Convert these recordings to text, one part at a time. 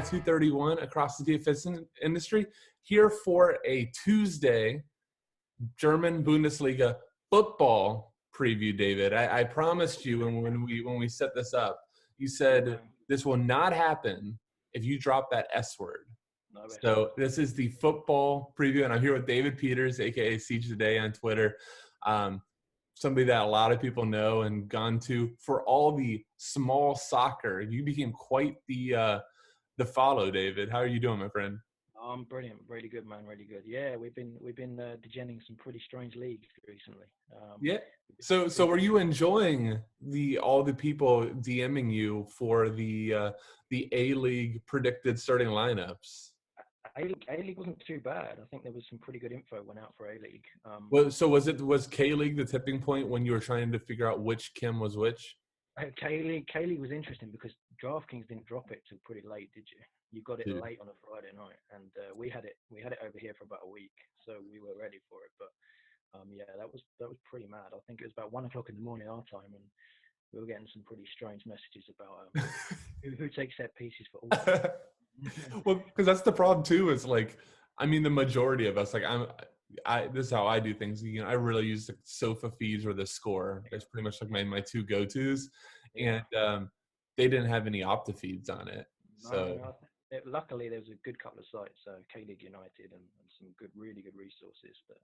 SiegeTheDay23 across the DFS industry, here for a Tuesday German Bundesliga football preview, David. I promised you when we set this up, you said this will not happen if you drop that S word. So this is the football preview, and I'm here with David Peters, aka Siege Today on Twitter. Somebody that a lot of people know and gone to for all the small soccer. You became quite the follow, David. How are you doing, my friend? I'm brilliant, really good, man, really good. Yeah, we've been degenerating some pretty strange leagues recently. Yeah. So were you enjoying all the people DMing you for the A League predicted starting lineups? A League wasn't too bad. I think there was some pretty good info went out for A League. Was K League the tipping point when you were trying to figure out which Kim was which? K League was interesting because Draftkings didn't drop it till pretty late, did you? You got it late on a Friday night, and we had it over here for about a week, so we were ready for it. But yeah, that was pretty mad. I think it was about 1 o'clock in the morning our time, and we were getting some pretty strange messages about who takes set pieces for all. Well, because that's the problem too. Is like, I mean, the majority of us, like, this is how I do things. You know, I really use the sofa feeds or the score. That's pretty much like my two go-tos, and they didn't have any Opta feeds on it. So luckily there was a good couple of sites, K League United and some really good resources. But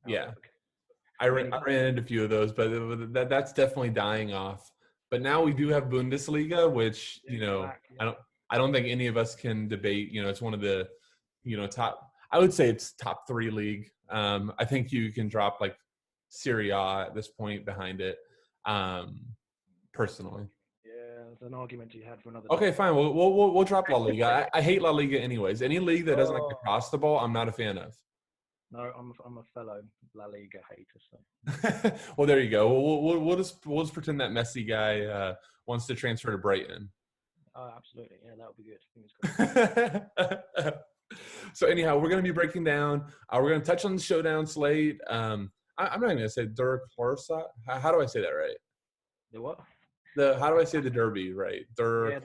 yeah, I ran into a few of those, but that's definitely dying off. But now we do have Bundesliga, which I don't think any of us can debate. You know, it's one of the, top. I would say it's top 3 league. I think you can drop like Serie A at this point behind it. Personally. Yeah, it's an argument you had for another. Okay, fine. We'll drop La Liga. I hate La Liga anyways. Any league that doesn't like to cross the ball, I'm not a fan of. No, I'm a fellow La Liga hater. So. Well, there you go. We'll just pretend that Messi guy wants to transfer to Brighton. Oh, absolutely. Yeah, that would be good. So anyhow, we're going to be breaking down. We're going to touch on the showdown slate. I'm not even going to say Der Korsa. How do I say that right? The what? How do I say the derby right? The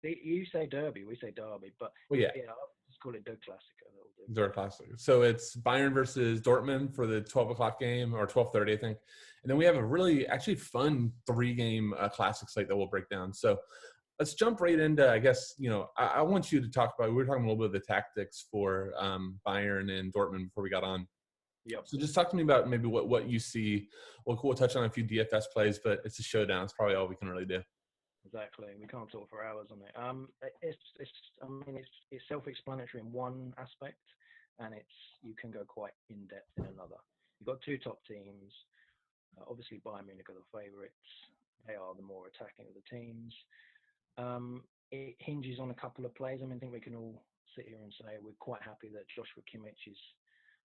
derby. You say derby, we say derby, but I'll just call it Der Klassiker. Der Klassiker. So it's Bayern versus Dortmund for the 12 o'clock game, or 12:30, I think. And then we have a really actually fun 3-game classic slate that we'll break down. So let's jump right into, I guess, I want you to talk about, we were talking a little bit of the tactics for Bayern and Dortmund before we got on. Yep. So just talk to me about maybe what you see. We'll touch on a few DFS plays, but it's a showdown. It's probably all we can really do. Exactly. We can't talk for hours on it. It's self-explanatory in one aspect, and you can go quite in-depth in another. You've got 2 top teams. Obviously, Bayern Munich are the favourites. They are the more attacking of the teams. It hinges on a couple of plays. I think we can all sit here and say we're quite happy that Joshua Kimmich is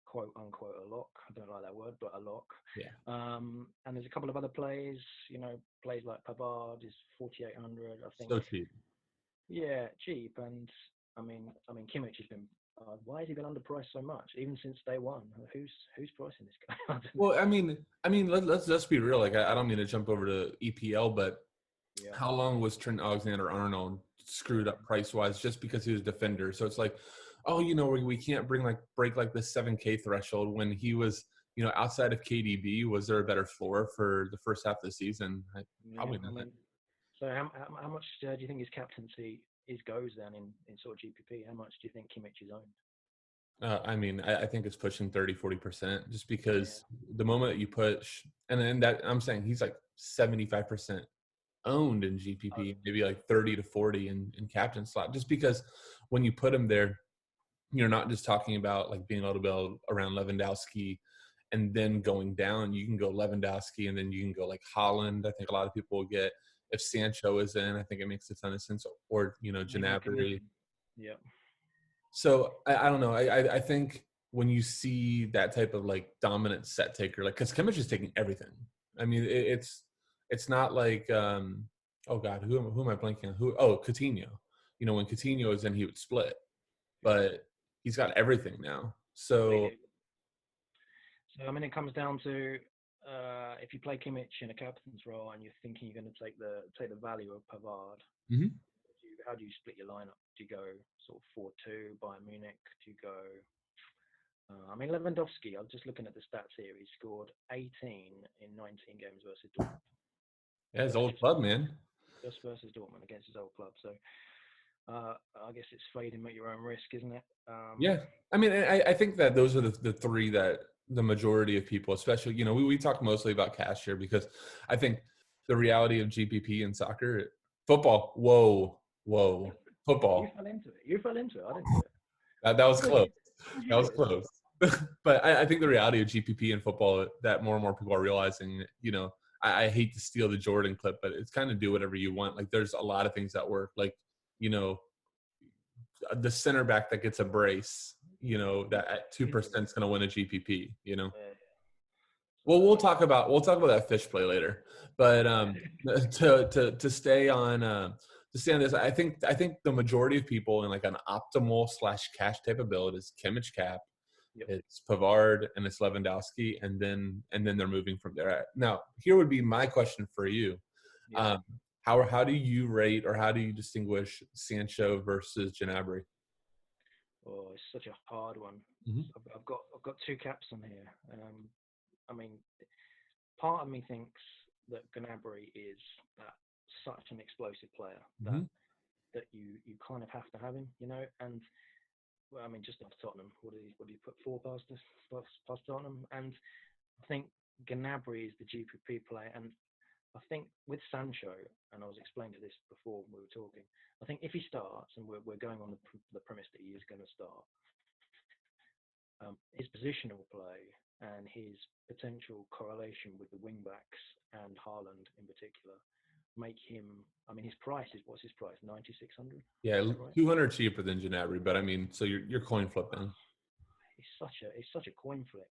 quote unquote a lock. I don't like that word, but a lock. Yeah. And there's a couple of other plays. Plays like Pavard is 4,800. I think. So cheap. Yeah, cheap. And I mean, Kimmich has been. Why has he been underpriced so much? Even since day one, who's pricing this guy? Well, I mean, let's be real. Like, I don't mean to jump over to EPL, but. Yeah. How long was Trent Alexander-Arnold screwed up price-wise just because he was a defender? So it's like, we can't break like the 7K threshold when he was, outside of KDB. Was there a better floor for the first half of the season? Probably not. So how much do you think his captaincy goes then in sort of GPP? How much do you think Kimmich is owned? I think it's pushing 30-40% just because the moment that you push, and then that I'm saying he's like 75% owned in GPP, maybe like 30 to 40 in captain slot, just because when you put him there, you're not just talking about like being able to build around Lewandowski and then going down. You can go Lewandowski and then you can go like Haaland. I think a lot of people will get, if Sancho is in, I think it makes a ton of sense, or Gnabry. Yeah. So I don't know. I think when you see that type of like dominant set taker, like, because Kimmich is taking everything. I mean, it's not like, oh God, who am I blanking on? Coutinho. When Coutinho is in, he would split, but he's got everything now. So it comes down to if you play Kimmich in a captain's role and you're thinking you're going to take the value of Pavard, how do you split your lineup? Do you go sort of 4-2 Bayern Munich? Do you go? I mean, Lewandowski. I'm just looking at the stats here. He scored 18 in 19 games versus Dortmund. Yeah, his old club, man. Just versus Dortmund against his old club. So I guess it's fading at your own risk, isn't it? Yeah, I mean, I think that those are the three that the majority of people, especially, we talk mostly about cash here because I think the reality of GPP and soccer, football. Whoa, football. You fell into it. I didn't do it. That was close. That was close. But I think the reality of GPP and football that more and more people are realizing, I hate to steal the Jordan clip, but it's kind of do whatever you want. Like there's a lot of things that work. Like, the center back that gets a brace, that at 2% is going to win a GPP, Well, we'll talk about that fish play later, but to stay on this, I think the majority of people in like an optimal / cash type of build is Kimmich cap, it's Pavard and it's Lewandowski, and then they're moving from there. Now, here would be my question for you: how do you rate or how do you distinguish Sancho versus Gnabry? Oh, it's such a hard one. Mm-hmm. I've got two caps on here. I mean, part of me thinks that Gnabry is such an explosive player that you kind of have to have him, And well, I mean, just off Tottenham, what did he put 4 past Tottenham? And I think Gnabry is the GPP player, and I think with Sancho, and I was explaining this before we were talking, I think if he starts, and we're going on the premise that he is going to start, his positional play and his potential correlation with the wing-backs and Haaland in particular make him, I mean, his price is, what's his price, 9,600? Yeah, right? 200 cheaper than Gnabry, but I mean, so you're coin flipping. It's such a coin flip.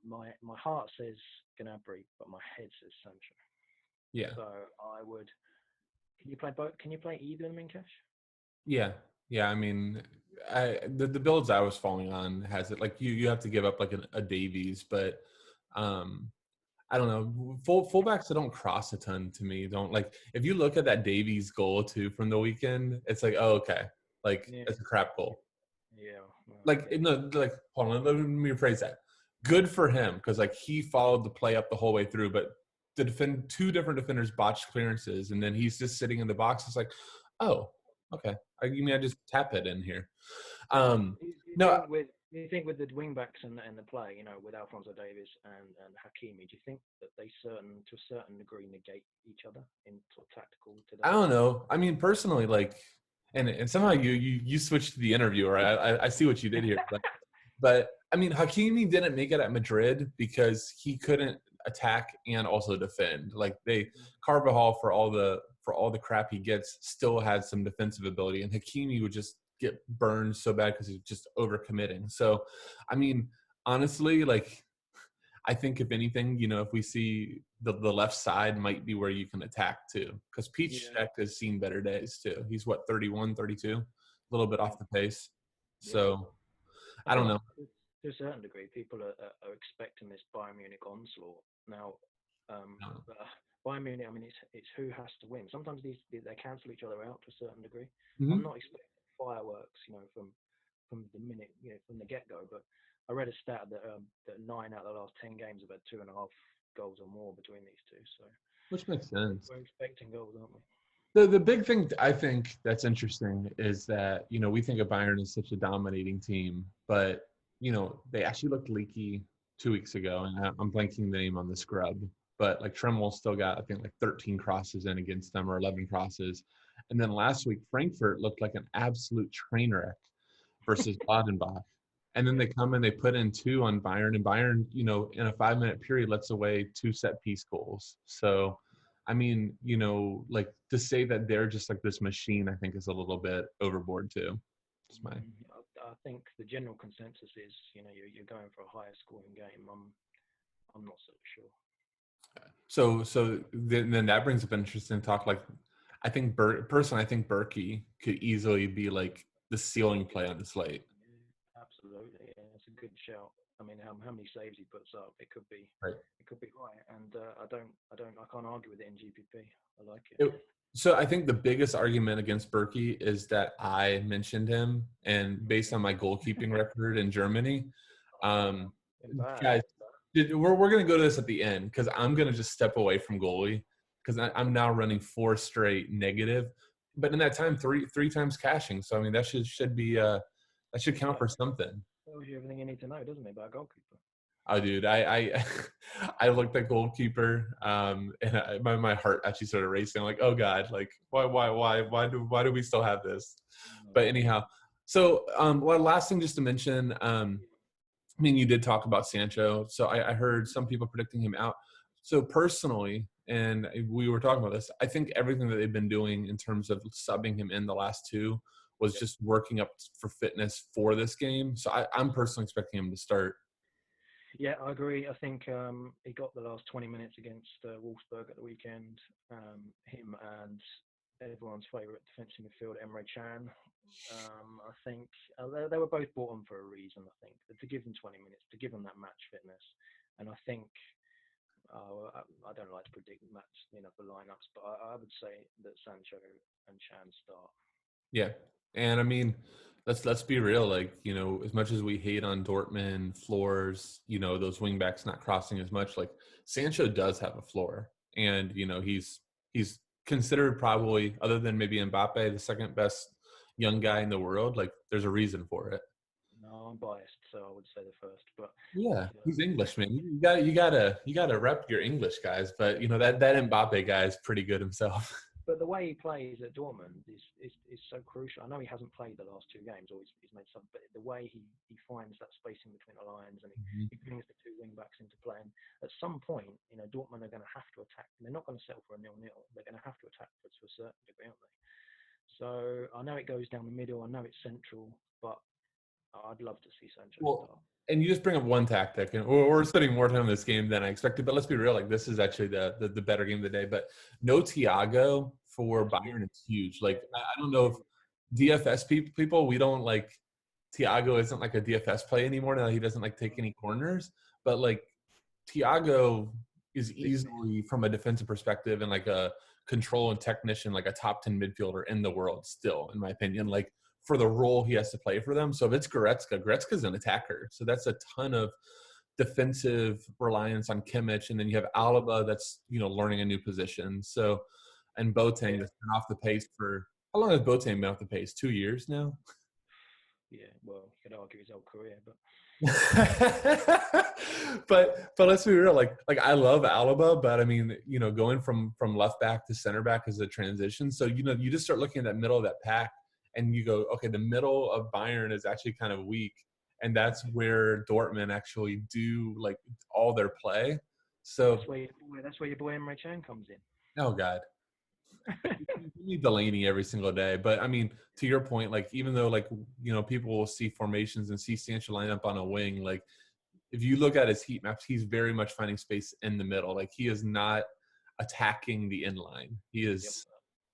My heart says Gnabry, but my head says Sancho. Yeah. So I would. Can you play both? Can you play either of them in cash? Yeah. I mean, the builds I was falling on has it like you have to give up like a Davies, but I don't know. Fullbacks that don't cross a ton to me don't like. If you look at that Davies goal too from the weekend, it's like, oh, okay, like it's a crap goal. Yeah. Hold on, let me rephrase that. Good for him because like he followed the play up the whole way through, but two different defenders botched clearances, and then he's just sitting in the box. It's like, oh, okay. You mean I just tap it in here? Do you think with the wing backs and the play, with Alphonso Davies and Hakimi, do you think that they to a certain degree negate each other in sort of tactical today? I don't know. I mean, personally, like, and somehow you switched to the interviewer. I see what you did here, but I mean, Hakimi didn't make it at Madrid because he couldn't attack and also defend. Like Carvajal for all the crap he gets still had some defensive ability, and Hakimi would just get burned so bad because he's just overcommitting. So, I mean, honestly, like, I think if anything, if we see the left side might be where you can attack too, because Piszczek has seen better days too. He's 31, 32, a little bit off the pace. So, I don't know. To a certain degree, people are expecting this Bayern Munich onslaught now. Bayern Munich, I mean, it's who has to win. Sometimes they cancel each other out to a certain degree. Mm-hmm. I'm not expecting fireworks, from the minute, from the get-go. But I read a stat that 9 out of the last 10 games have had 2.5 goals or more between these two. So, which makes sense. We're expecting goals, aren't we? The big thing I think that's interesting is that we think of Bayern as such a dominating team, but they actually looked leaky 2 weeks ago, and I'm blanking the name on the scrub, but like Tremmel still got, I think, like 13 crosses in against them or 11 crosses. And then last week, Frankfurt looked like an absolute train wreck versus Gladbach. And then they come and they put in 2 on Bayern, and Bayern, in a 5-minute period, lets away 2 set-piece goals. So, I mean, like to say that they're just like this machine, I think is a little bit overboard too. I think the general consensus is, you're going for a higher scoring game. I'm not so sure. So then that brings up an interesting talk. Like, I think personally, I think Berkey could easily be like the ceiling play on the slate. Absolutely, yeah, it's a good shout. I mean, how many saves he puts up, it could be right. It could be high, and I can't argue with it in GPP. I like it. So I think the biggest argument against Berkey is that I mentioned him, and based on my goalkeeping record in Germany, um, guys, we're going to go to this at the end because I'm going to just step away from goalie because I'm now running 4 straight negative. But in that time, three times cashing. So I mean, that should be that should count for something. Tells you everything you need to know, doesn't it, about a goalkeeper? Oh, dude, I I looked at goalkeeper, and my heart actually started racing. I'm like, oh god, like why do we still have this? But anyhow, so one last thing just to mention, I mean, you did talk about Sancho, so I heard some people predicting him out. So personally, and we were talking about this, I think everything that they've been doing in terms of subbing him in the last 2 was just working up for fitness for this game. So I'm personally expecting him to start. Yeah, I agree. I think he got the last 20 minutes against Wolfsburg at the weekend. Him and everyone's favourite defensive midfielder, Emre Can. I think they were both brought on for a reason, I think. To give them 20 minutes, to give them that match fitness. And I think, I don't like to predict match, the lineups, but I would say that Sancho and Can start. Yeah. And I mean, let's be real. Like, as much as we hate on Dortmund floors, those wing backs not crossing as much, like Sancho does have a floor. And, he's considered probably, other than maybe Mbappe, the second best young guy in the world. Like, there's a reason for it. No, I'm biased, so I would say the first. But Yeah, he's English, man. You gotta rep your English guys. But that Mbappe guy is pretty good himself. But the way he plays at Dortmund is so crucial. I know he hasn't played the last 2 games, or he's made some, but the way he finds that spacing between the lines, and he brings the 2 wing backs into play. And at some point, Dortmund are going to have to attack. They're not going to settle for a 0-0. They're going to have to attack to a certain degree, aren't they? So I know it goes down the middle. I know it's central, but I'd love to see Sancho start. And you just bring up one tactic, and we're spending more time on this game than I expected. But let's be real, like this is actually the better game of the day. But no Thiago for Bayern is huge. Like I don't know if DFS people we don't like Thiago isn't like a DFS play anymore. Now he doesn't like take any corners, but like Thiago is easily from a defensive perspective and like a control and technician, like a top 10 midfielder in the world still, in my opinion. Like for the role he has to play for them. So if it's Goretzka's an attacker. So that's a ton of defensive reliance on Kimmich. And then you have Alaba that's, learning a new position. So, and Boateng has been off the pace for, how long has Boateng been off the pace? 2 years now? Yeah, well, you could argue his whole career, but but let's be real. Like I love Alaba, but I mean, going from left back to center back is a transition. So you just start looking at that middle of that pack, and you go, okay, the middle of Bayern is actually kind of weak, and that's where Dortmund actually do like all their play. So that's where your boy Emre Can comes in. Oh God. You need Delaney every single day, but I mean, to your point, like even though like people will see formations and see Sancho line up on a wing, like if you look at his heat maps, he's very much finding space in the middle. Like he is not attacking the inline. He is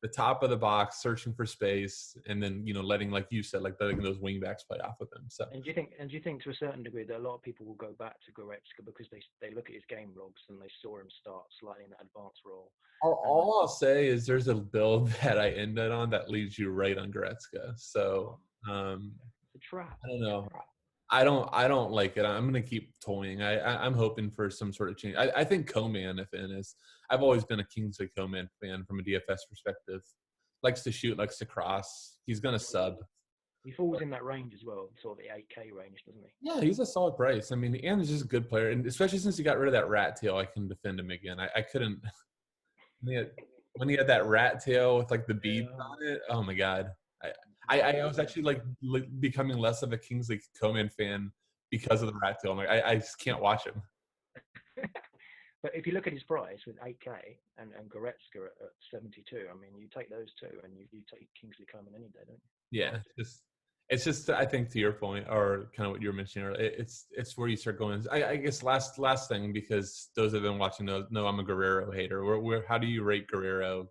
the top of the box, searching for space, and then letting, like you said, like letting those wing backs play off of him. So, and do you think to a certain degree that a lot of people will go back to Goretzka because they look at his game logs and they saw him start slightly in that advanced role? All I'll say is there's a build that I ended on that leads you right on Goretzka. So, it's a trap. I don't know. I don't like it. I'm gonna keep toying. I'm hoping for some sort of change. I think Coman, if in is, I've always been a Kingsley Coman fan from a DFS perspective. Likes to shoot, likes to cross. He's gonna sub. He falls in that range as well, sort of the 8K range, doesn't he? Yeah, he's a solid price. I mean, and he's just a good player, and especially since he got rid of that rat tail, I can defend him again. I couldn't when he had that rat tail with like the beads on it. Oh my God. I was actually like becoming less of a Kingsley Coman fan because of the rat tail. I'm like, I just can't watch him. But if you look at his price with 8K and Goretzka at 72, I mean, you take those two and you take Kingsley Coman any day, don't you? Yeah, it's just I think to your point, or kind of what you were mentioning earlier, it's where you start going. I guess last thing, because those that have been watching know I'm a Guerrero hater. How do you rate Guerrero?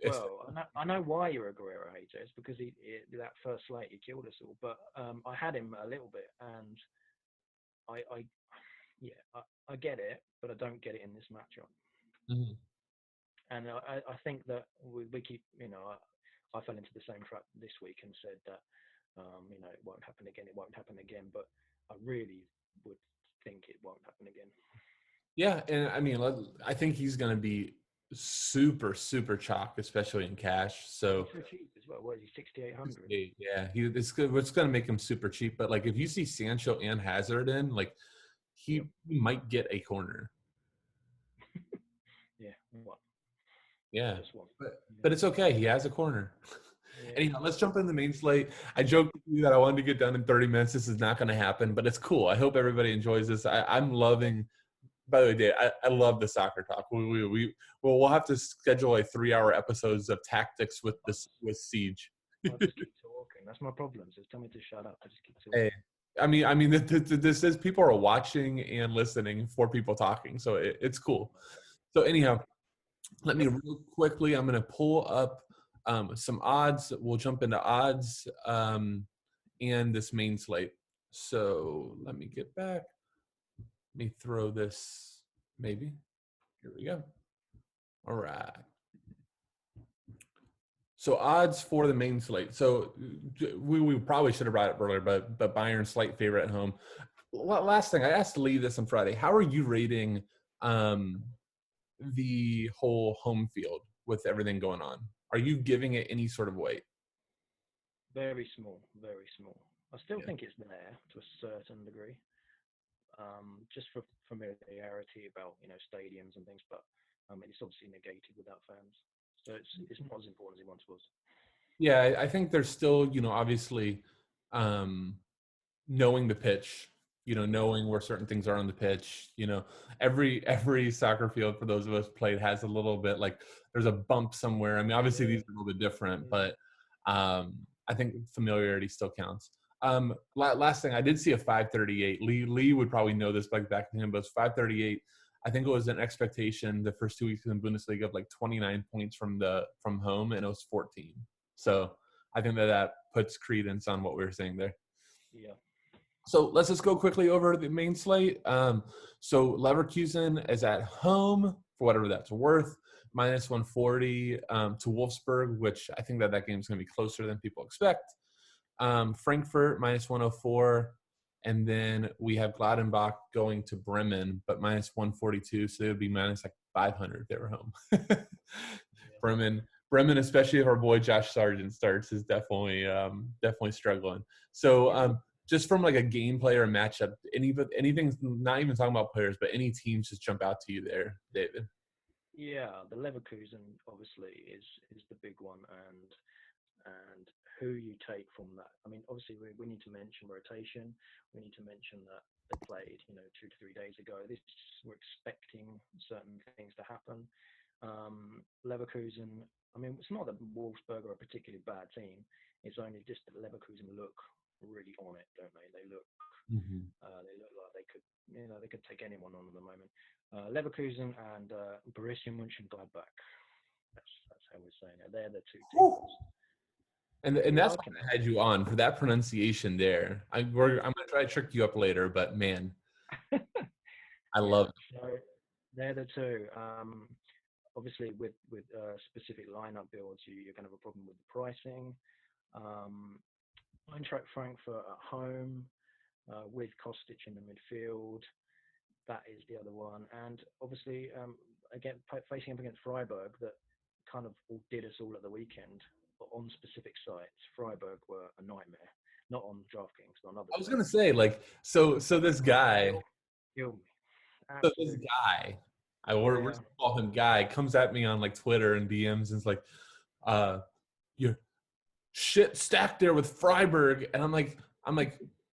Well, I know why you're a Guerrero hater. It's because that first slate he killed us all. But I had him a little bit, and I get it, but I don't get it in this matchup. Mm-hmm. And I think that we keep, I fell into the same trap this week and said that, it won't happen again. It won't happen again. But I really would think it won't happen again. Yeah, and I mean, I think he's going to be super, super chalk, especially in cash. So he's so cheap as well. What is he, 6,800? Yeah, it's good. It's going to make him super cheap. But like, if you see Sancho and Hazard in, like, he might get a corner. Yeah, what? Yeah, Just one. But it's okay. He has a corner. Yeah. Anyhow, let's jump into the main slate. I joked with you that I wanted to get done in 30 minutes. This is not going to happen, but it's cool. I hope everybody enjoys this. I'm loving. By the way, Dave, I love the soccer talk. We'll have to schedule a 3-hour episodes of tactics with Siege. I just keep talking. That's my problem. So tell me to shut up. I just keep talking. Hey, I mean, this is people are watching and listening for people talking, so it's cool. So anyhow, let me real quickly. I'm going to pull up some odds. We'll jump into odds and this main slate. So let me get back. Let me throw this, maybe. Here we go. All right. So odds for the main slate. So we probably should have brought it up earlier, but Bayern slight favorite at home. Last thing, I asked Lee this on Friday. How are you rating the whole home field with everything going on? Are you giving it any sort of weight? Very small, very small. I still think it's there to a certain degree. Just for familiarity about stadiums and things, but it's obviously negated without fans, so it's not as important as it once was. Yeah, I think there's still obviously knowing the pitch, knowing where certain things are on the pitch. Every soccer field for those of us played has a little bit like there's a bump somewhere. I mean, obviously these are a little bit different, but I think familiarity still counts. Last thing, I did see a 538. Lee would probably know this back to him, but it's 538. I think it was an expectation the first 2 weeks in the Bundesliga of like 29 points from home, and it was 14. So I think that puts credence on what we were saying there. Yeah. So let's just go quickly over the main slate. So Leverkusen is at home for whatever that's worth, minus 140 to Wolfsburg, which I think that game is going to be closer than people expect. Frankfurt minus 104, and then we have Gladbach going to Bremen, but minus 142, so it would be minus like 500 if they were home. Bremen, especially if our boy Josh Sargent starts, is definitely struggling. So just from like a gameplay or a matchup, anything, not even talking about players, but any teams just jump out to you there, David? Yeah, the Leverkusen obviously is the big one, and who you take from that. I mean, obviously we need to mention rotation. We need to mention that they played 2 to 3 days ago. We're expecting certain things to happen. Leverkusen, I mean, it's not that Wolfsburg are a particularly bad team. It's only just that Leverkusen look really on it, don't they? They look they look like they could they could take anyone on at the moment. Leverkusen and Borussia Mönchengladbach. That's how we're saying it. They're the two teams. And that's why I had you on for that pronunciation there. I'm going to try to trick you up later, but man, I love it. So they're the two. Obviously, with specific lineup builds, you're going to have a problem with the pricing. Eintracht Frankfurt at home with Kostic in the midfield. That is the other one. And obviously, again, facing up against Freiburg, that kind of did us all at the weekend. But on specific sites, Freiburg were a nightmare. Not on DraftKings, but on other. I was going to say, like, so this guy. Kill me. So this guy, we're going to call him Guy, comes at me on like Twitter and DMs and is like, you're shit stacked there with Freiburg. And I'm like,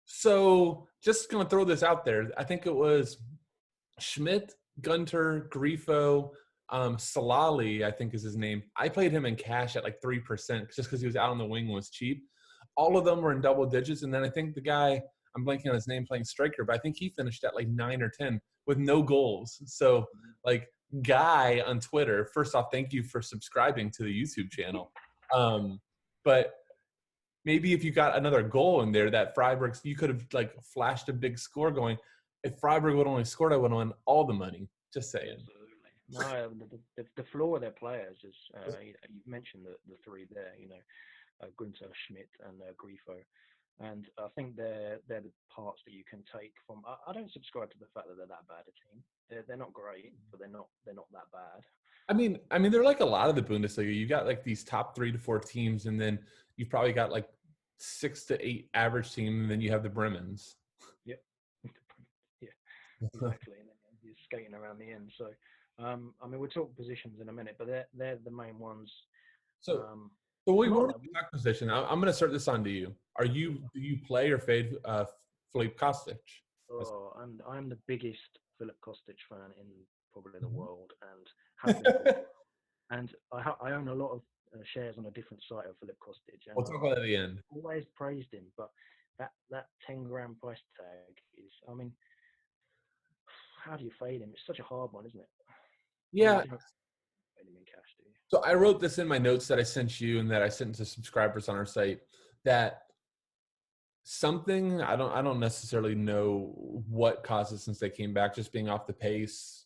so just going to throw this out there. I think it was Schmidt, Gunter, Grifo, Salali, I think is his name. I played him in cash at like 3% just because he was out on the wing and was cheap. All of them were in double digits. And then I think the guy, I'm blanking on his name, playing striker, but I think he finished at like 9 or 10 with no goals. So like Guy on Twitter, first off, thank you for subscribing to the YouTube channel. But maybe if you got another goal in there that Freiburg, you could have like flashed a big score going. If Freiburg would only scored, I would have won all the money. Just saying. No, the floor of their players is you mentioned the three there. Gunther, Schmidt, and Grifo. And I think they're the parts that you can take from. I don't subscribe to the fact that they're that bad a team. They're not great, but they're not that bad. I mean, they're like a lot of the Bundesliga. You got like these top 3 to 4 teams, and then you've probably got like 6 to 8 average teams, and then you have the Bremens. Yep. Yeah, exactly. And then you're skating around the end. So, I mean, we'll talk positions in a minute, but they're the main ones. So we want to talk position. I'm going to start this on to you. Do you play or fade Filip Kostic? Oh, I'm the biggest Filip Kostic fan in probably the world, and have been for a while. And I own a lot of shares on a different site of Filip Kostic. And We'll talk about it at the end. Always praised him, but that 10 grand price tag is. I mean, how do you fade him? It's such a hard one, isn't it? Yeah. You don't fade him in cash, do you? So I wrote this in my notes that I sent you and that I sent to subscribers on our site, that something, I don't necessarily know what caused it since they came back, just being off the pace,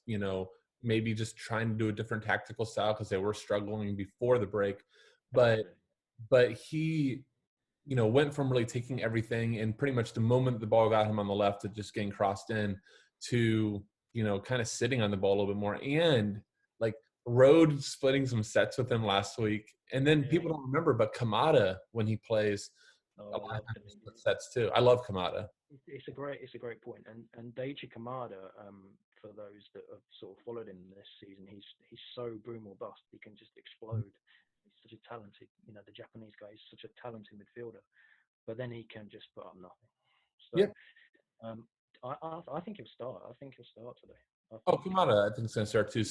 maybe just trying to do a different tactical style because they were struggling before the break. But he, went from really taking everything and pretty much the moment the ball got him on the left to just getting crossed in to, kind of sitting on the ball a little bit more, and like Rode splitting some sets with him last week. And then people don't remember, but Kamada, when he plays, a lot of times split sets too. I love Kamada. It's a great point. And Daichi Kamada, for those that have sort of followed him this season, he's so boom or bust. He can just explode. He's such a talented, the Japanese guy is such a talented midfielder, but then he can just put up nothing. So, I think he'll start. I think he'll start today. Kamada, I think it's going to start too.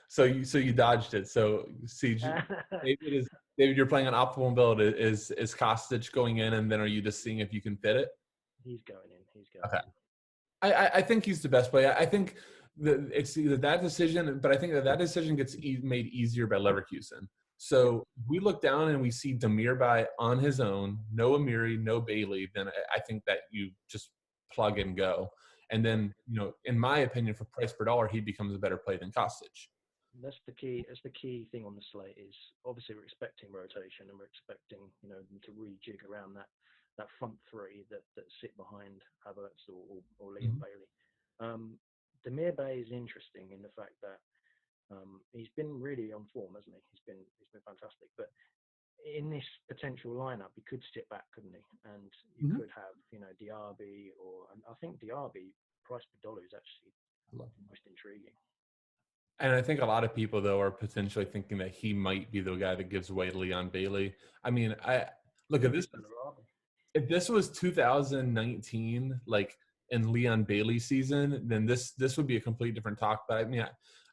So you dodged it. So Siege, David, you're playing on optimal build. Is Kostic going in, and then are you just seeing if you can fit it? He's going in. Okay. I think he's the best player. I think it's either that decision, but I think that decision gets made easier by Leverkusen. So we look down and we see Demirbay on his own, no Amiri, no Bailey. Then I think that you just plug and go. And then, in my opinion, for price per dollar, he becomes a better play than Kostic. That's the key. That's the key thing on the slate is obviously we're expecting rotation and we're expecting them to rejig around that front three that sit behind Havertz or Liam Bailey. Demirbay is interesting in the fact that he's been really on form, hasn't he? He's been fantastic, but in this potential lineup, he could sit back, couldn't he? And you could have, Diaby and I think Diaby price per dollar is actually the most intriguing. And I think a lot of people, though, are potentially thinking that he might be the guy that gives away to Leon Bailey. I mean, look at this. If this was 2019, like in Leon Bailey season, then this would be a completely different talk. But I mean,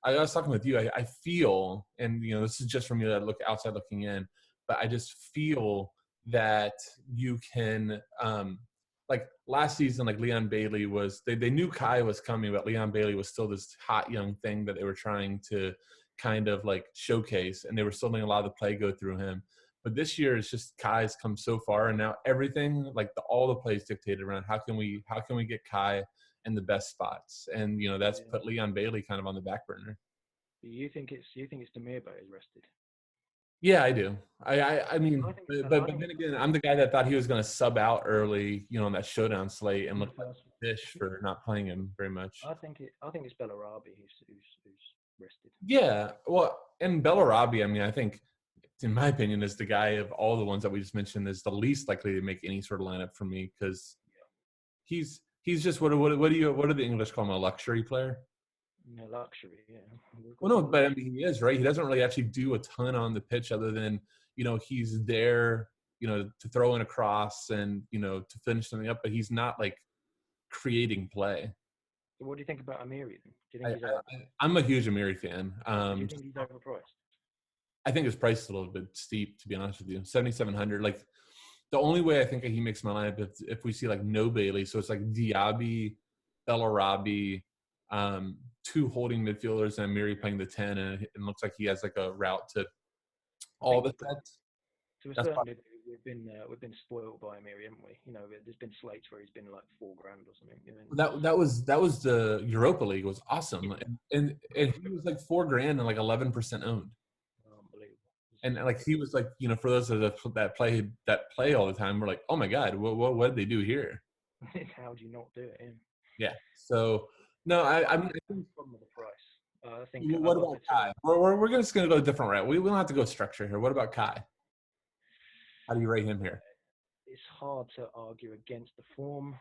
I was talking with you. I feel, and this is just from me that look outside looking in, but I just feel that you can, like last season, like Leon Bailey was, they knew Kai was coming, but Leon Bailey was still this hot young thing that they were trying to kind of like showcase, and they were still letting a lot of the play go through him. But this year, it's just Kai's come so far, and now everything, like all the plays dictated around how can we get Kai in the best spots, and that's put Leon Bailey kind of on the back burner. You think it's Demirbay is rested? Yeah, I do. I mean, but then again, I'm the guy that thought he was going to sub out early, on that showdown slate, and look like a fish for not playing him very much. I think it's Bellarabi who's rested. Yeah, well, and Bellarabi, I mean, I think, in my opinion, is the guy of all the ones that we just mentioned is the least likely to make any sort of lineup for me because he's just what do the English call him, a luxury player? Yeah, luxury, yeah. Well, no, but I mean, he is, right? He doesn't really actually do a ton on the pitch other than, he's there, to throw in a cross and, to finish something up, but he's not like creating play. So what do you think about Amiri then? Do you think I'm a huge Amiri fan. Do you think he's overpriced? I think his price is a little bit steep, to be honest with you. 7,700. Like the only way I think he makes my lineup is if we see like no Bailey. So it's like Diaby, Bellarabi, two holding midfielders, and Amiri playing the 10, and it looks like he has like a route to all the sets. To a certain degree we've been spoiled by Amiri, haven't we? You know, there's been slates where he's been like $4,000 or something. You know? That was the Europa League. It was awesome, Yeah. and he was like $4,000 and like 11% owned. Unbelievable. And like he was like, you know, for those of us that play all the time, we're like, oh my god, what did they do here? How do you not do it? Yeah. So no, I mean, I think, problem with the price. I think. what about Kai? We're just gonna go a different route. We don't have to go structure here. What about Kai? How do you rate him here? It's hard to argue against the form.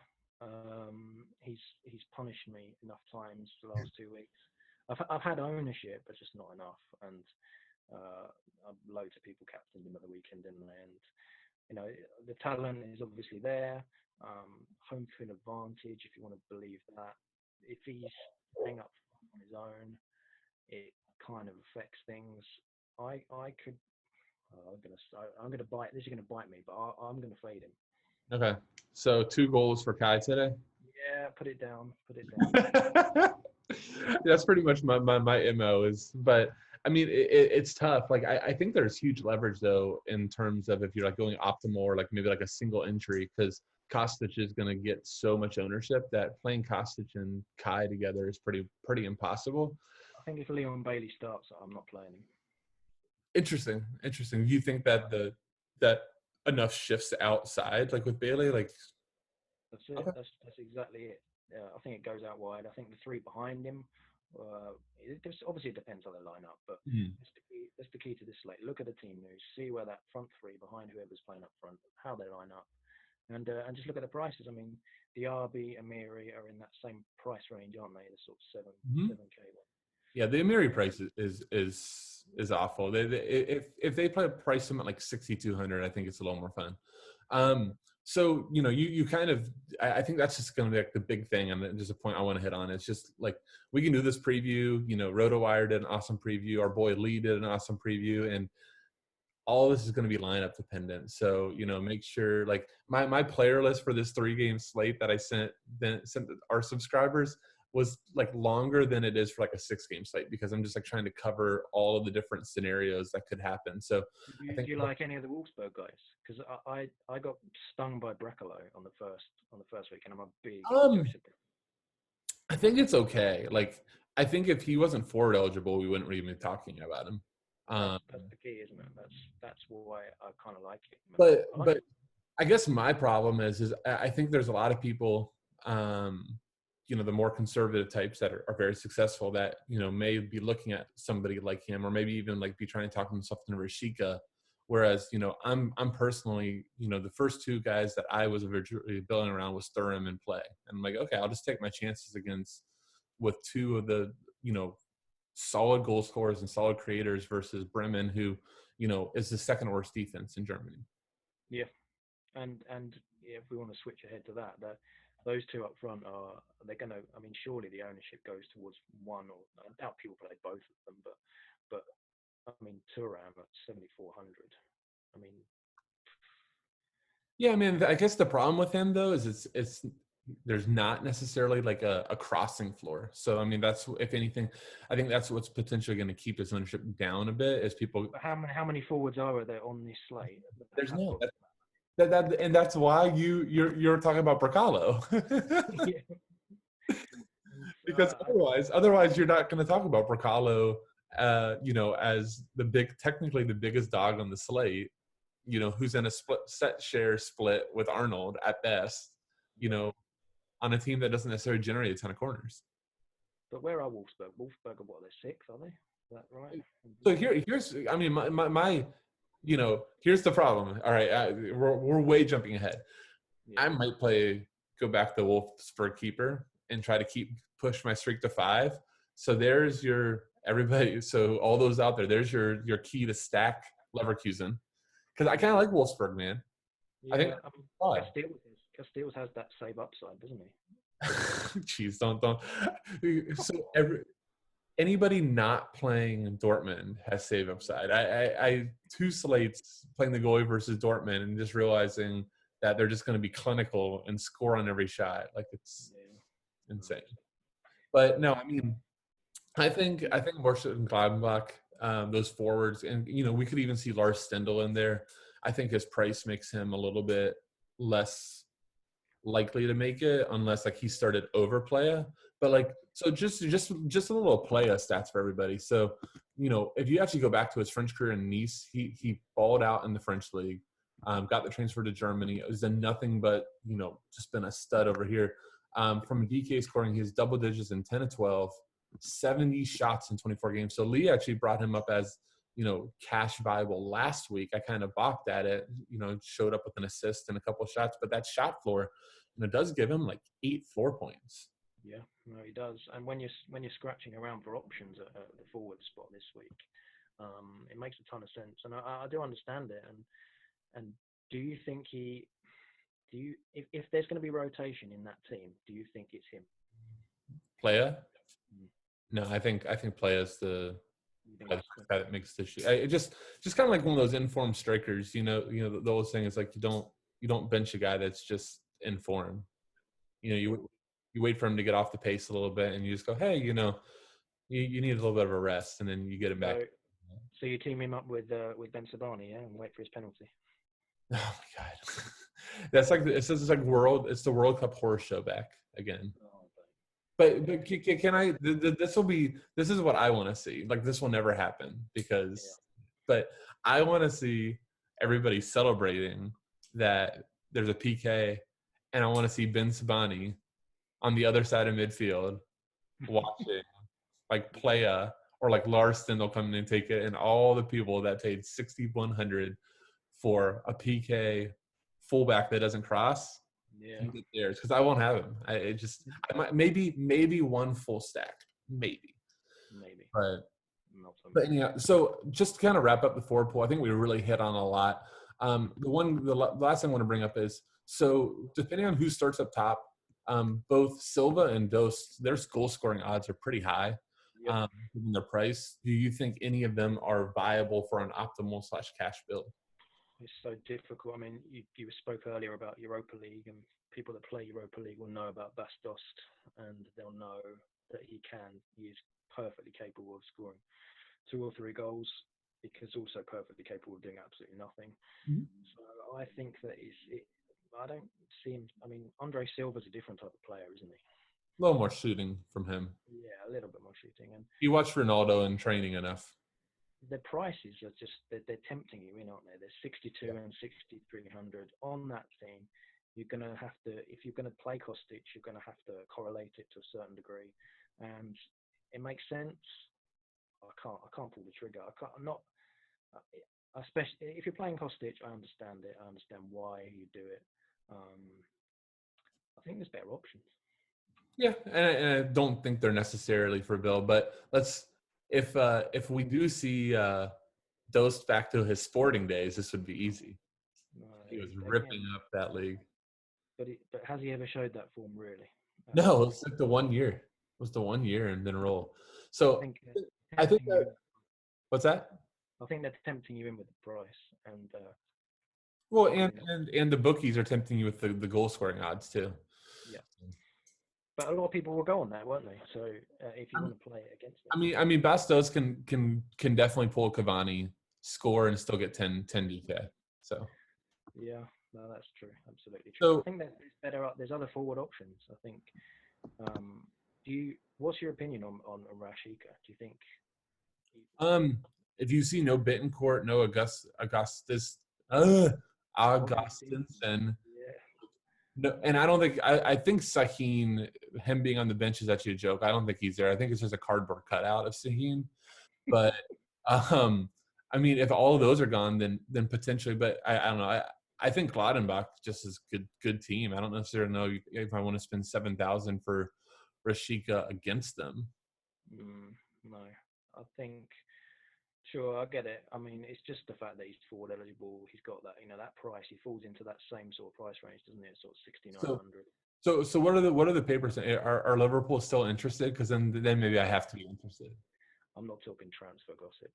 He's punished me enough times the last 2 weeks. I've had ownership, but just not enough. And loads of people captained him at the weekend, didn't they? And you know, the talent is obviously there. Home field advantage, if you want to believe that. If he's playing up on his own, it kind of affects things. I could. I'm gonna bite. This is gonna bite me, but I'm gonna fade him. Okay. So 2 goals for Kai today. Yeah, put it down. Put it down. That's pretty much my MO is, but I mean, it's tough. Like, I think there's huge leverage though, in terms of if you're like going optimal or like maybe like a single entry, because Kostic is going to get so much ownership that playing Kostic and Kai together is pretty impossible. I think if Leon Bailey starts, I'm not playing him. Interesting. You think that that enough shifts outside, like with Bailey, like that's it. Okay. That's exactly it. I think it goes out wide. I think the 3 behind him. Obviously it depends on the lineup, but that's the key to this slate. Look at the team news, see where that front 3 behind whoever's playing up front, how they line up, and just look at the prices. I mean, Diaby, Amiri are in that same price range, aren't they? The sort of 7K one. Yeah, the Amiri price is awful. If they price them at like 6,200, I think it's a little more fun. So, you know, you kind of, I think that's just going to be like the big thing. And just a point I want to hit on. It's just like, we can do this preview, you know, RotoWire did an awesome preview. Our boy Lee did an awesome preview, and all this is going to be lineup dependent. So, you know, make sure like my player list for this 3-game slate that I sent our subscribers was like longer than it is for like a 6-game slate, because I'm just like trying to cover all of the different scenarios that could happen. So do you like any of the Wolfsburg guys? Because I got stung by Brecalo on the first week, and I'm a big I think it's okay. Like, I think if he wasn't forward eligible, we wouldn't really be talking about him. That's the key, isn't it? That's why I kind of like it. But I guess my problem is I think there's a lot of people, you know, the more conservative types that are very successful that, you know, may be looking at somebody like him, or maybe even like be trying to talk themselves into Rashika. Whereas, you know, I'm personally, you know, the first 2 guys that I was originally building around was Thuram and Play. And I'm like, okay, I'll just take my chances with 2 of the, you know, solid goal scorers and solid creators versus Bremen, who, you know, is the 2nd worst defense in Germany. Yeah. And if we want to switch ahead to that, those 2 up front they're going to, I mean, surely the ownership goes towards one, or I doubt people play both of them, but I mean, Thuram at 7,400. I mean, yeah, I mean, I guess the problem with him though is it's there's not necessarily like a crossing floor. So, I mean, that's, if anything, I think that's what's potentially going to keep his ownership down a bit, is people. But how many forwards are there on this slate? There's no. And that's why you're talking about Brecalo. Because otherwise you're not going to talk about Brecalo, you know, as technically the biggest dog on the slate, you know, who's in a share split with Arnold at best, you know, on a team that doesn't necessarily generate a ton of corners. But where are Wolfsburg? Wolfsburg are what? They're 6th, are they? Is that right? So here's, I mean, my you know, here's the problem. All right, we're way jumping ahead. Yeah. I might go back to Wolfsburg keeper and try to push my streak to 5. So there's your everybody. So all those out there, there's your key to stack Leverkusen, because I kind of like Wolfsburg, man. Yeah, I think Casteels has that save upside, doesn't he? Jeez, don't. So anybody not playing Dortmund has save upside. I 2 slates playing the goalie versus Dortmund and just realizing that they're just going to be clinical and score on every shot. Like, it's insane. But no, I mean, I think Marshall and Gladbach, those forwards, and, you know, we could even see Lars Stindl in there. I think his price makes him a little bit less likely to make it unless like he started over playa. But like, so just a little playa stats for everybody. So, if you actually go back to his French career in Nice, he balled out in the French league, got the transfer to Germany. It was done nothing but, just been a stud over here. From DK scoring, he has double digits in 10 to 12, 70 shots in 24 games. So Lee actually brought him up as, cash viable last week. I kind of balked at it, showed up with an assist and a couple of shots, but that shot floor, does give him like 8 floor points. Yeah, no, he does. And when you're scratching around for options at the forward spot this week, it makes a ton of sense. And I do understand it. And do you think if there's going to be rotation in that team, do you think it's him? Playa? No, I think Playa's the guy that makes the shoot. It just kind of like one of those informed strikers. The old saying is like you don't bench a guy that's just in form. You wait for him to get off the pace a little bit, and you just go, hey, you need a little bit of a rest, and then you get him back. So you team him up with Ben Sabani, yeah, and wait for his penalty. Oh my God, that's like it's the World Cup horror show back again. But can I? This is what I want to see. Like this will never happen but I want to see everybody celebrating that there's a PK, and I want to see Ben Sabani on the other side of midfield watching like Playa or like Larston. They'll come in and take it, and all the people that paid $6,100 for a PK fullback that doesn't cross. Yeah, theirs because I won't have him. I might maybe one full stack, maybe. But anyhow, so just to kind of wrap up the forward pool, I think we really hit on a lot. The last thing I want to bring up is, so depending on who starts up top, both Silva and Dost, their goal scoring odds are pretty high. Given their price. Do you think any of them are viable for an optimal / cash build? It's so difficult. I mean, you spoke earlier about Europa League, and people that play Europa League will know about Bas Dost, and they'll know that he is perfectly capable of scoring 2 or 3 goals, because also perfectly capable of doing absolutely nothing. Mm-hmm. So I think that I don't see him. I mean, Andre Silva's a different type of player, isn't he? A little more shooting from him. Yeah, a little bit more shooting. And you watch Ronaldo in training enough. The prices are just, they're tempting you in, aren't they? They're 62 and 6,300 on that team. You're going to have to, if you're going to play Kostic, you're going to have to correlate it to a certain degree. And it makes sense. I can't pull the trigger. Especially if you're playing Kostic, I understand it. I understand why you do it. I think there's better options. Yeah, and I don't think they're necessarily for Bill, but if we do see Dost back to his sporting days, this would be easy. He was ripping up that league. But has he ever showed that form, really? No, it's like the 1 year. It was the 1 year and then roll. So I think that, what's that? I think they're tempting you in with the price. And well, and the bookies are tempting you with the goal scoring odds too. Yeah. But a lot of people will go on that, won't they? So if you want to play it against them. I mean, Bastos can definitely pull Cavani, score, and still get 10 DK. So. Yeah, no, that's true. Absolutely true. So, I think that there's better. There's other forward options. I think. What's your opinion on Rashica? Do you think? If you see no Bittencourt, no Augustinson. No, and I don't think I think Sahin, him being on the bench is actually a joke. I don't think he's there. I think it's just a cardboard cutout of Sahin. But I mean, if all of those are gone, then potentially. But I don't know. I think Gladenbach just is good team. I don't necessarily know if I want to spend 7,000 for Rashica against them. No, I think. Sure, I get it. I mean, it's just the fact that he's forward eligible. He's got that, that price. He falls into that same sort of price range, doesn't it? Sort of 6,900. So what are the papers? Are Liverpool still interested? Because then maybe I have to be interested. I'm not talking transfer gossip.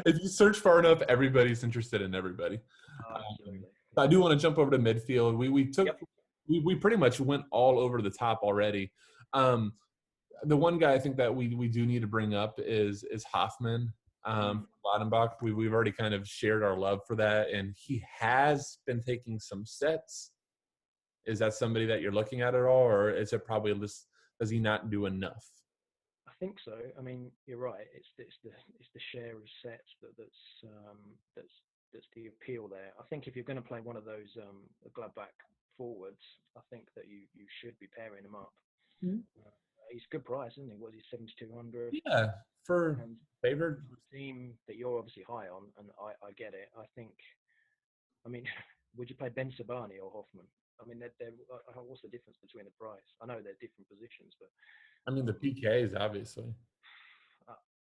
If you search far enough, everybody's interested in everybody. I do want to jump over to midfield. We pretty much went all over the top already. The one guy I think that we do need to bring up is Hoffman from Bodenbach. We've already kind of shared our love for that, and he has been taking some sets. Is that somebody that you're looking at all, or is it probably just does he not do enough? I think so. I mean, you're right. It's the share of sets that's the appeal there. I think if you're going to play one of those Gladbach forwards, I think that you should be pairing him up. Mm-hmm. He's a good price, isn't he? Was he 7,200? Yeah, for favored team that you're obviously high on, and I get it. I think. I mean, would you play Ben Sabani or Hoffman? I mean, what's the difference between the price? I know they're different positions, but I mean the PKs obviously.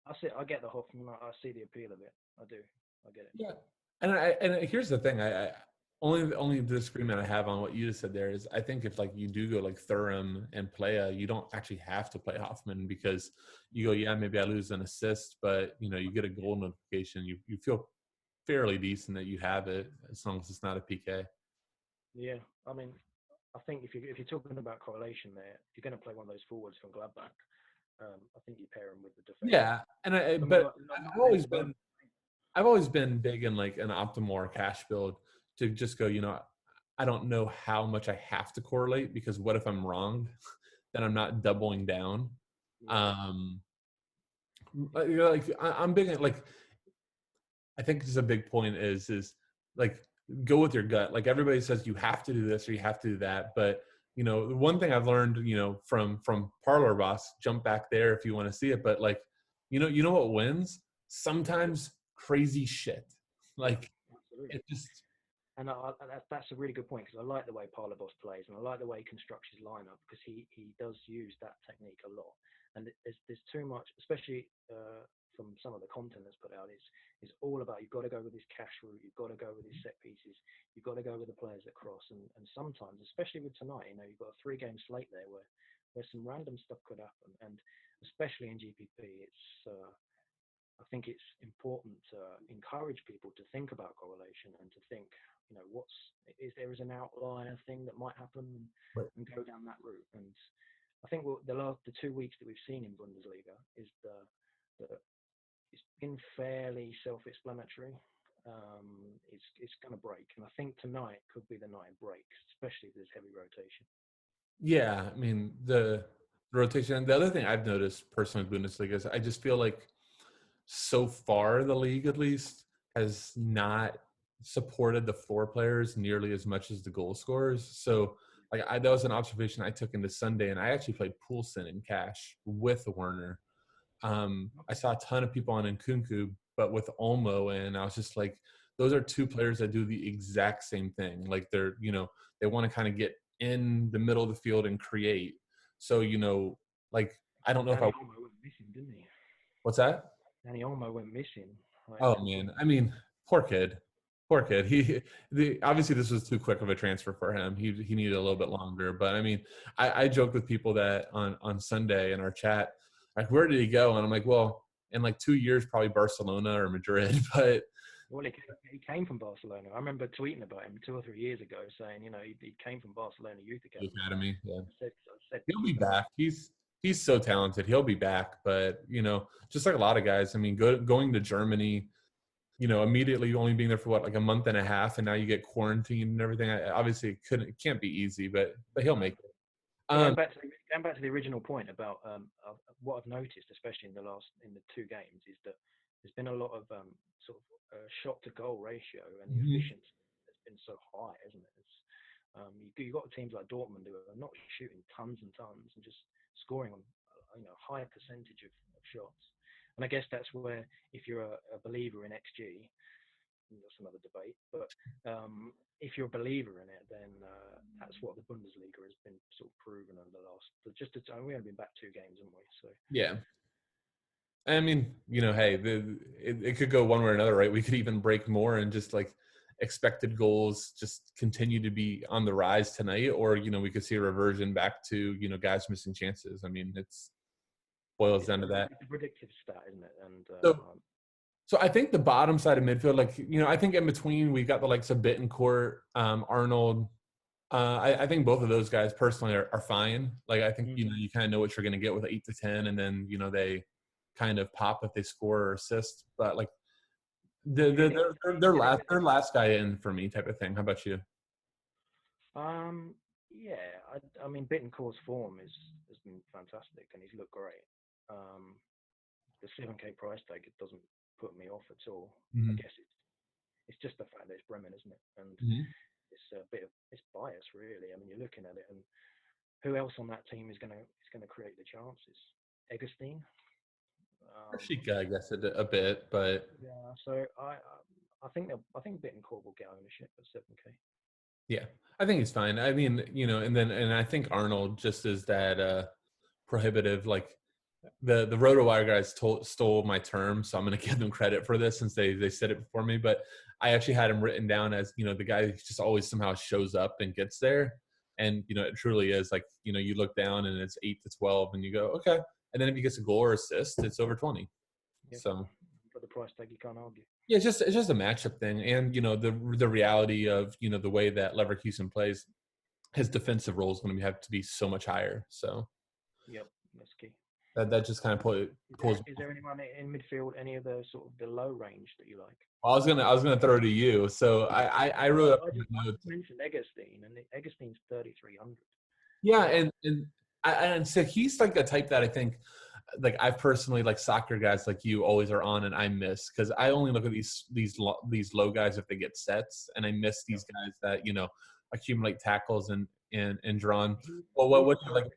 I get the Hoffman. I see the appeal of it. I do. I get it. Yeah, and here's the thing. I only disagreement I have on what you just said there is I think if like you do go like Thuram and Playa, you don't actually have to play Hoffman because you go, yeah, maybe I lose an assist, but you get a goal notification. You feel fairly decent that you have it as long as it's not a PK. Yeah, I mean, I think if you're talking about correlation there, if you're going to play one of those forwards from Gladbach, I think you pair them with the defender. Yeah, and but I've always been big in like an optimal or cash build to just go, I don't know how much I have to correlate because what if I'm wrong? Then I'm not doubling down. Yeah. I'm big at like, I think this is a big point is like go with your gut. Like everybody says you have to do this or you have to do that. But the one thing I've learned, from Parlor Boss, jump back there if you want to see it. But like, you know what wins? Sometimes crazy shit. Like it just. And that's a really good point because I like the way Parlor Boss plays and I like the way he constructs his lineup because he does use that technique a lot. And there's too much, especially from some of the content that's put out. It's all about you've got to go with his cash route, you've got to go with his set pieces, you've got to go with the players that cross. And sometimes, especially with tonight, you've got a 3-game slate there where some random stuff could happen. And especially in GPP, I think it's important to encourage people to think about correlation and to think, is there an outlier thing that might happen and go down that route. And I think the 2 weeks that we've seen in Bundesliga is it's been fairly self-explanatory. It's going to break, and I think tonight could be the night it breaks, especially if there's heavy rotation. Yeah, I mean the rotation. The other thing I've noticed personally in Bundesliga is I just feel like so far the league at least has not supported the floor players nearly as much as the goal scorers. So like that was an observation I took into Sunday, and I actually played Poulsen in cash with Werner. I saw a ton of people on Nkunku, but with Olmo, and I was just like, those are two players that do the exact same thing. Like they're, they want to kind of get in the middle of the field and create. So, like, I don't know if I. Olmo went missing, didn't he? What's that? Danny Olmo went missing. Oh man, I mean, poor kid. Obviously this was too quick of a transfer for him. He needed a little bit longer. But I mean, I joked with people that on Sunday in our chat, like, where did he go? And I'm like, well, in like 2 years, probably Barcelona or Madrid. But well, he came from Barcelona. I remember tweeting about him 2 or 3 years ago, saying, he came from Barcelona Youth Academy. Yeah. I said, he'll be back. He's so talented. He'll be back. But just like a lot of guys, I mean, going to Germany, immediately only being there for like a month and a half, and now you get quarantined and everything. Obviously, it can't be easy, but he'll make it. Going back to the original point about what I've noticed, especially in the 2 games, is that there's been a lot of shot to goal ratio, and the efficiency has been so high, isn't it? You've got teams like Dortmund who are not shooting tons and tons and just scoring on higher percentage of shots. And I guess that's where, if you're a believer in XG, that's another debate, but if you're a believer in it, then that's what the Bundesliga has been sort of proven over the last. We haven't been back 2 games, haven't we? So yeah. I mean, hey, it could go one way or another, right? We could even break more and just like expected goals just continue to be on the rise tonight, or we could see a reversion back to guys missing chances. I mean, it's boils down to that. It's a predictive stat, isn't it? And so I think the bottom side of midfield, like I think in between we got the likes of Bittencourt, Arnold. I think both of those guys personally are fine. Like I think you kind of know what you're going to get with 8 to 10, and then they kind of pop if they score or assist. But like Their last guy in for me type of thing. How about you? Yeah, I mean, Bittencourt's form has been fantastic, and he's looked great. The 7K price tag, it doesn't put me off at all. I guess it's just the fact that it's Bremen, isn't it? And it's a bit of it's bias, really. I mean, you're looking at it, and who else on that team is gonna create the chances? Eggestein. Sheikha, I guess a bit, but yeah. So I think Bittencourt will get ownership at 7K. yeah, I think he's fine. I mean, and I think Arnold just is that prohibitive. Like the RotoWire guys stole my term, so I'm going to give them credit for this since they said it before me. But I actually had him written down as the guy who just always somehow shows up and gets there, and it truly is like you look down and it's 8 to 12, and you go okay, and then if he gets a goal or assist, it's over 20. Yep. So for the price tag, you can't argue. yeah, it's just a matchup thing, and the reality of the way that Leverkusen plays, his defensive role is going to have to be so much higher. So yep, that's key. That just kind of pulls. Is there anyone in midfield, any of the sort of the low range that you like? Well, I was gonna throw it to you. So I wrote up. I just mentioned Eggestein, and Eggestein's 3,300. Yeah, and so he's like a type that I think, like I've personally like soccer guys like you always are on, and I miss because I only look at these low guys if they get sets, and I miss these guys that accumulate tackles and drawn. Well, what do you like?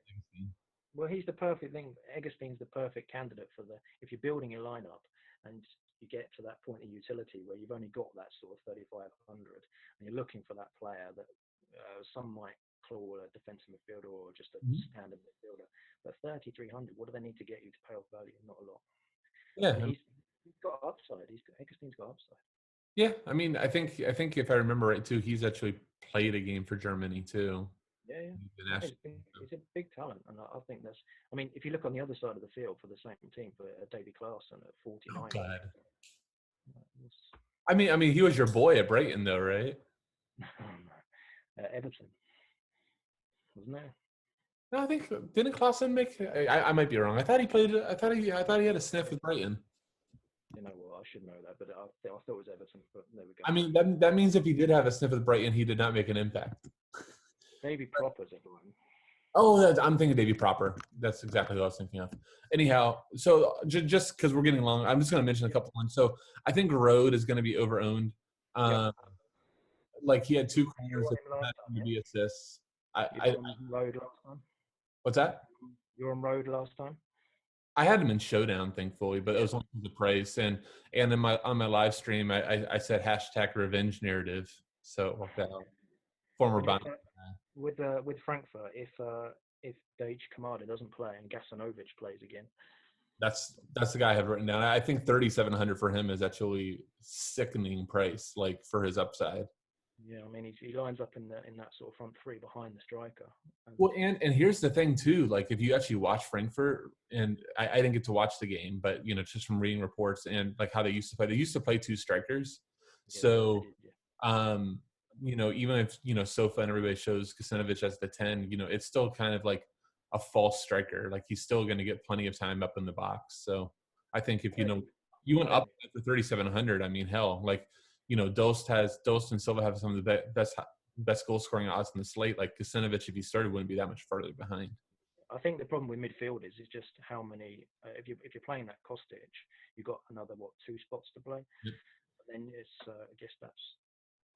Well, he's the perfect thing. Eggestein's the perfect candidate for if you're building your lineup and you get to that point of utility where you've only got that sort of 3,500 and you're looking for that player that some might call a defensive midfielder or just a standard midfielder. But 3,300, what do they need to get you to pay off value? Not a lot. Yeah. And he's got upside. Eggestein's got upside. Yeah, I mean, I think if I remember right too, he's actually played a game for Germany too. Yeah. He's a big talent, and I think that's. I mean, if you look on the other side of the field for the same team for Davy Klaassen at 49. Oh, God. I mean, he was your boy at Brighton, though, right? Everton, wasn't it? No, I think didn't Klaassen make? I might be wrong. I thought he played. I thought he had a sniff with Brighton. You know what? I should know that, but I thought it was Everton. But there we go. I mean, that means if he did have a sniff with Brighton, he did not make an impact. Maybe Proper's Everton. Oh, I'm thinking Davy Proper. That's exactly what I was thinking of. Anyhow, so just because we're getting long, I'm just going to mention a couple ones. So I think Rode is going to be overowned. Like he had 2 corners that had be assists. Road last time. What's that? You were on Road last time. I had him in Showdown, thankfully, but it was only the price. And on my live stream, I said hashtag revenge narrative. So worked out. Former Bund. With Frankfurt, if Deitch Kamada doesn't play and Gasanovic plays again, that's the guy I have written down. I think 3,700 for him is actually sickening price, like for his upside. Yeah, I mean he lines up in that sort of front three behind the striker. Well, and here's the thing too. Like if you actually watch Frankfurt, and I didn't get to watch the game, but just from reading reports and like how they used to play 2 strikers. Yeah, so, even if Sofa and everybody shows Kasinovic as the 10, it's still kind of like a false striker. Like he's still going to get plenty of time up in the box. So I think if you went up to 3,700, I mean, hell, like. Dost and Silva have some of the best goal scoring odds in the slate. Like Kasinovic, if he started, wouldn't be that much further behind. I think the problem with midfielders is just how many. If you're playing that Kostic, you've got another 2 spots to play. Yep. But then it's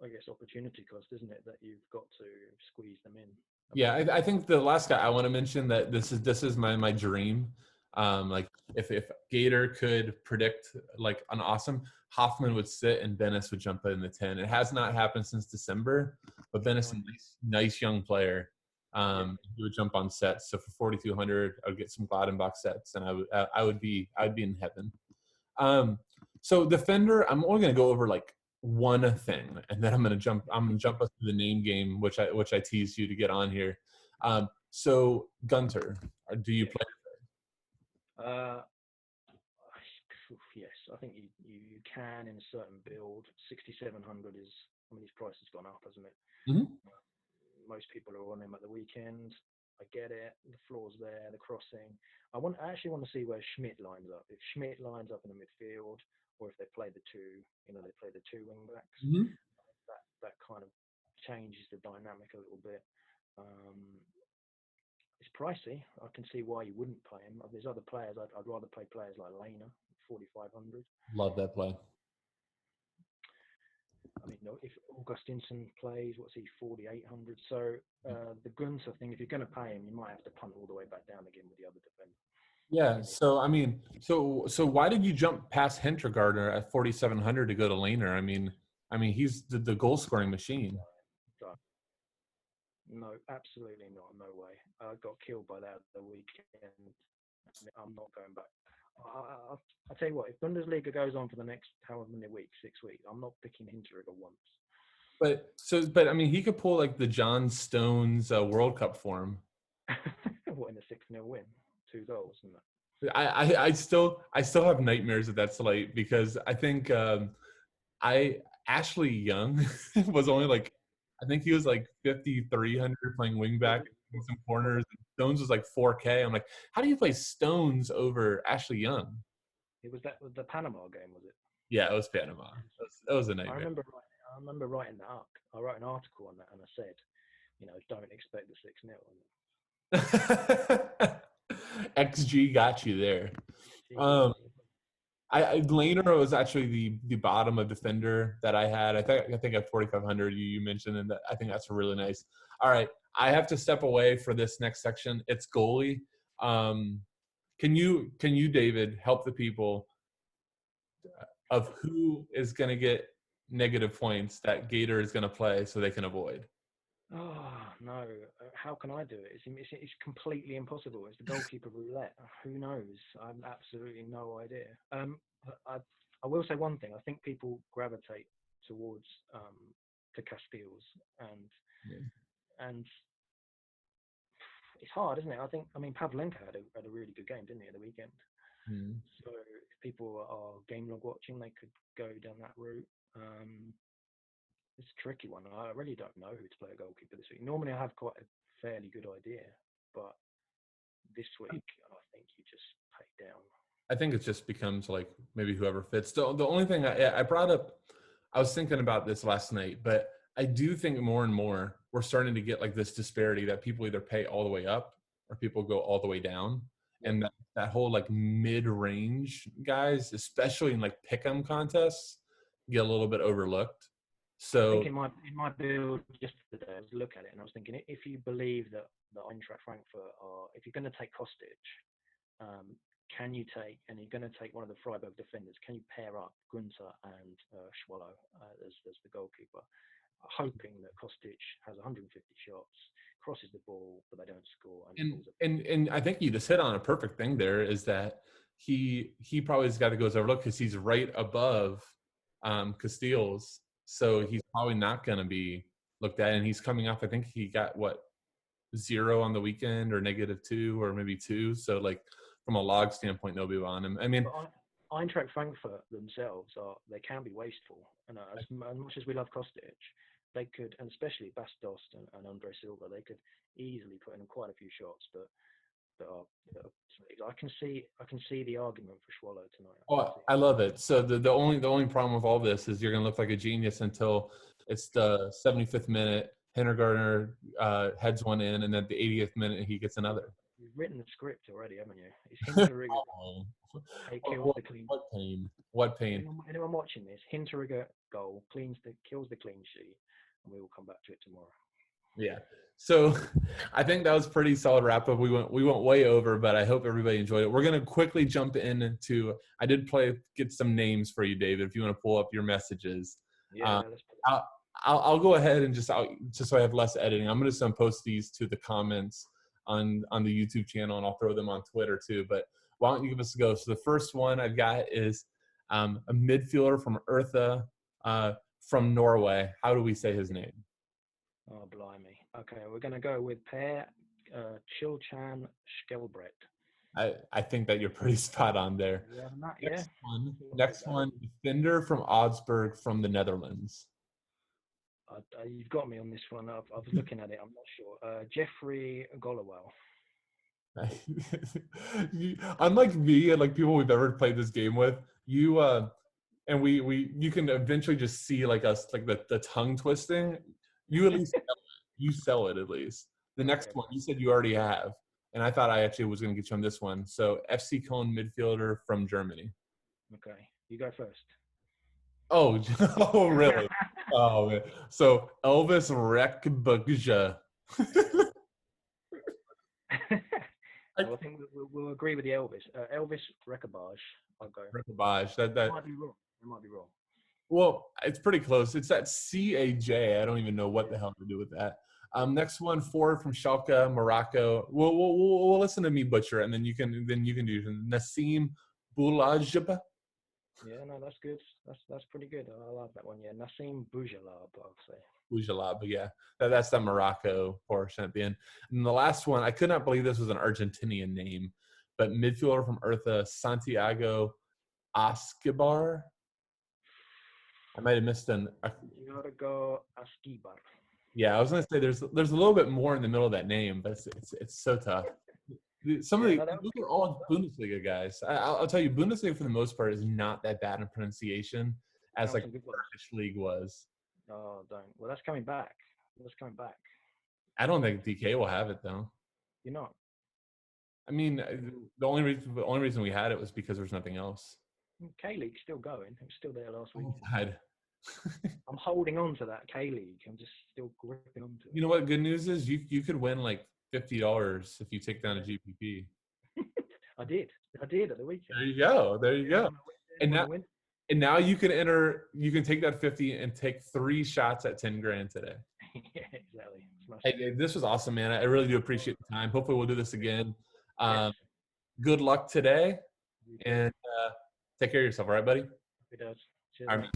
I guess opportunity cost, isn't it? That you've got to squeeze them in. Yeah, I think the last guy I want to mention that this is my dream. Like if Gator could predict like an awesome, Hoffman would sit and Bennis would jump in the 10. It has not happened since December, but Bennis is a nice young player. He would jump on sets. So for 4,200, I would get some Gladdenbach sets, and I would be in heaven. So defender, I'm only going to go over like one thing, and then I'm going to jump us to the name game, which I teased you to get on here. So Gunter, do you play? Yes, I think you can in a certain build. 6,700 is, I mean, his price has gone up, hasn't it? Mm-hmm. Most people are on him at the weekend. I get it. The floor's there, the crossing. I actually want to see where Schmidt lines up. If Schmidt lines up in the midfield, or if they play the two, they play the two wing backs. Mm-hmm. That kind of changes the dynamic a little bit. It's pricey. I can see why you wouldn't play him. There's other players. I'd rather play players like Lena, 4,500. Love that play. I mean, if Augustinsson plays, what's he, 4,800? So the Gunter thing, if you're going to pay him, you might have to punt all the way back down again with the other defender. Yeah. So I mean, so why did you jump past Hintergardner at 4,700 to go to Lehner? I mean, he's the goal scoring machine. No, absolutely not. No way. I got killed by that the weekend. I'm not going back. I'll tell you what, if Bundesliga goes on for the next however many weeks, 6 weeks, I'm not picking Hinteregger once. But I mean, he could pull like the John Stones World Cup form. What, in a 6-0 win? 2 goals, isn't it? I still have nightmares of that slate because I think Ashley Young was only like, I think he was like 5,300 playing wingback in some corners. Stones was like 4K. I'm like, how do you play Stones over Ashley Young? It was the Panama game, was it? Yeah, it was Panama. That was a nightmare. I remember writing that up. I wrote an article on that, and I said, don't expect the 6-0. XG got you there. Lehner was actually the bottom of defender that I had. I think at 4,500 you mentioned, and I think that's really nice. All right, I have to step away for this next section. It's goalie. Can you David help the people of who is going to get negative points that Gator is going to play so they can avoid? Oh no! How can I do it? It's completely impossible. It's the goalkeeper roulette. Who knows? I have absolutely no idea. I will say one thing. I think people gravitate towards to Casteels, and it's hard, isn't it? I mean, Pavlenka had a really good game, didn't he, at the weekend? Mm. So if people are game log watching, they could go down that route. It's a tricky one. I really don't know who to play a goalkeeper this week. Normally, I have quite a fairly good idea, but this week, I think you just pay down. I think it just becomes like maybe whoever fits. The only thing I brought up, I was thinking about this last night, but I do think more and more we're starting to get like this disparity that people either pay all the way up or people go all the way down. Yeah. And that whole like mid-range guys, especially in like pick'em contests, get a little bit overlooked. So I think in my build just today, I was looking at it and I was thinking, if you believe that Eintracht Frankfurt if you're going to take Kostic, can you take, and you're going to take one of the Freiburg defenders, can you pair up Gunter and Schwallow as the goalkeeper, hoping that Kostic has 150 shots, crosses the ball, but they don't score. And I think you just hit on a perfect thing there, is that he probably has got to go as overlooked because he's right above Casteels. So he's probably not going to be looked at. And he's coming off, I think he got, 0 on the weekend or -2 or maybe 2. So, like, from a log standpoint, nobody on him. I mean, Eintracht Frankfurt themselves they can be wasteful. And as much as we love Kostic, they could, and especially Bastos and Andre Silva, they could easily put in quite a few shots. But I can see the argument for Schwallow tonight. Oh, I love it. So the only problem with all this is you're going to look like a genius until it's the 75th minute. Hintergardner heads one in, and at the 80th minute he gets another. You've written the script already, haven't you? It's Hinterigger. Kills the clean. What pain! What pain! Anyone watching this? Hinterigger goal kills the clean sheet, and we will come back to it tomorrow. Yeah. So I think that was pretty solid wrap up. We went way over, but I hope everybody enjoyed it. We're going to quickly jump into, I did get some names for you, David, if you want to pull up your messages. Yeah. I'll go ahead and just so I have less editing, I'm going to post these to the comments on the YouTube channel, and I'll throw them on Twitter too. But why don't you give us a go? So the first one I've got is a midfielder from Eartha from Norway. How do we say his name? Oh, blimey. Okay, we're going to go with Per Chilchan Skelbrett. I think that you're pretty spot on there. Yeah, Next one, defender from Augsburg from the Netherlands. You've got me on this one. I was looking at it. I'm not sure. Jeffrey Golowell. Unlike me and like people we've ever played this game with, you and you can eventually just see like us like the tongue twisting. You at least sell it at least. The next one you said you already have, and I thought I actually was going to get you on this one. So FC Köln midfielder from Germany. Okay, you go first. Oh, oh really? Oh man. So Elvis Rekbugja. I think we'll agree with the Elvis. Elvis Rekabaj. I'll go. Rekbugja. That might be wrong. It might be wrong. Well, it's pretty close. It's that CAJ. I don't even know what the hell to do with that. Next one, forward from Schalke, Morocco. We'll listen to me butcher it, and then you can do Nassim Boulajib. Yeah, no, that's good. That's pretty good. I love that one. Yeah, Nassim Boujalab, I'll say. Boujalab, yeah. That's the Morocco portion at the end. And the last one, I could not believe this was an Argentinian name, but midfielder from Eartha, Santiago Escobar. I might have missed an. Santiago Escobar. Yeah, I was gonna say there's a little bit more in the middle of that name, but it's so tough. Some of those are all Bundesliga guys. I'll tell you, Bundesliga for the most part is not that bad in pronunciation as like the Turkish league was. Oh, don't. Well, that's coming back. I don't think DK will have it though. You're not. I mean, the only reason we had it was because there's nothing else. K-League's still going. It was still there last week. God. I'm holding on to that K-League. I'm just still gripping onto it. You know what? Good news is you could win like $50 if you take down a GPP. I did at the weekend. There you go. And now you can enter. You can take that 50 and take 3 shots at 10 grand today. Yeah, exactly. Hey, this was awesome, man. I really do appreciate the time. Hopefully, we'll do this again. Good luck today, and take care of yourself. All right, buddy. It does. Cheers. All right.